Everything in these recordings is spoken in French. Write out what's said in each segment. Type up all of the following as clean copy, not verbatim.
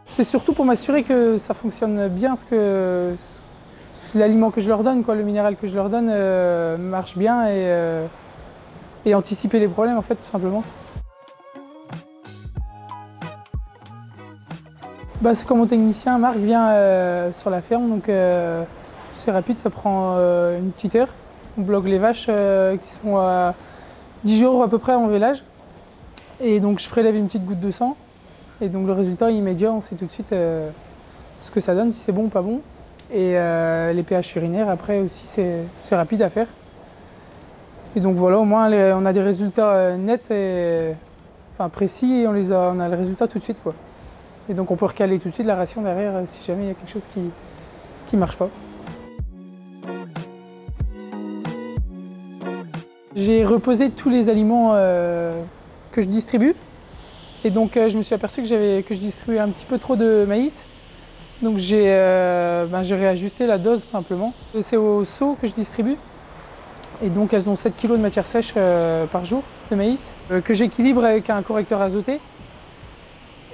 C'est surtout pour m'assurer que ça fonctionne bien, l'aliment que je leur donne, le minéral que je leur donne marche bien et anticiper les problèmes en fait tout simplement. C'est quand mon technicien Marc vient sur la ferme, donc c'est rapide, ça prend une petite heure. On bloque les vaches qui sont à 10 jours à peu près en vélage et donc je prélève une petite goutte de sang. Et donc le résultat est immédiat, on sait tout de suite ce que ça donne, si c'est bon ou pas bon. Et les pH urinaires, après aussi, c'est rapide à faire. Et donc voilà, au moins on a des résultats nets et précis et on a le résultat tout de suite, quoi. Et donc on peut recaler tout de suite la ration derrière si jamais il y a quelque chose qui ne marche pas. J'ai reposé tous les aliments que je distribue. Et donc je me suis aperçu que je distribuais un petit peu trop de maïs. Donc j'ai réajusté la dose tout simplement. C'est au seau que je distribue. Et donc elles ont 7 kg de matière sèche par jour de maïs, que j'équilibre avec un correcteur azoté.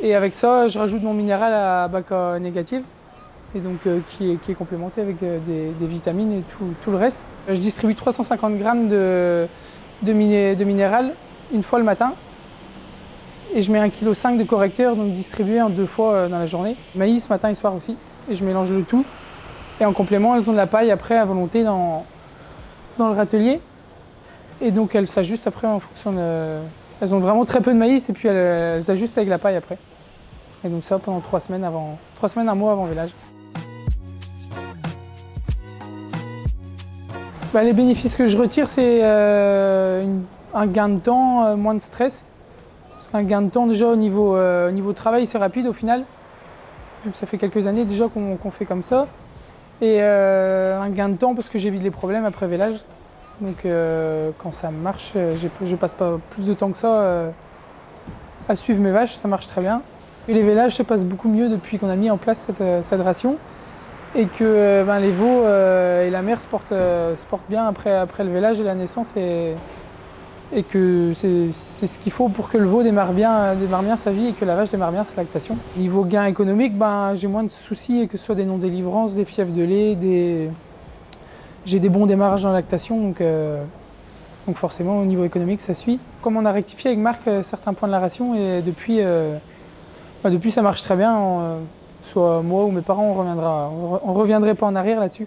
Et avec ça, je rajoute mon minéral à BACA négative, et donc qui est complémenté avec des vitamines et tout le reste. Je distribue 350 g de minéral une fois le matin. Et je mets 1,5 kg de correcteur, donc distribué en 2 fois dans la journée. Maïs, matin et soir aussi. Et je mélange le tout. Et en complément, elles ont de la paille après à volonté dans le râtelier. Et donc elles s'ajustent après en fonction de... Elles ont vraiment très peu de maïs et puis elles ajustent avec la paille après. Et donc ça pendant 3 semaines, 1 mois avant vélage. Les bénéfices que je retire, c'est un gain de temps, moins de stress. Un gain de temps déjà au niveau travail, c'est rapide au final, vu que ça fait quelques années déjà qu'on fait comme ça. Et un gain de temps parce que j'évite les problèmes après vélage. Donc quand ça marche, je passe pas plus de temps que ça à suivre mes vaches, ça marche très bien. Et les vélages se passent beaucoup mieux depuis qu'on a mis en place cette ration. Et que les veaux et la mère se portent bien après le vélage et la naissance. Et que c'est ce qu'il faut pour que le veau démarre bien sa vie et que la vache démarre bien sa lactation. Niveau gain économique, j'ai moins de soucis, et que ce soit des non-délivrances, des fièvres de lait, j'ai des bons démarrages en lactation, donc forcément au niveau économique ça suit. Comme on a rectifié avec Marc certains points de la ration, et depuis ça marche très bien, soit moi ou mes parents on reviendrait pas en arrière là-dessus.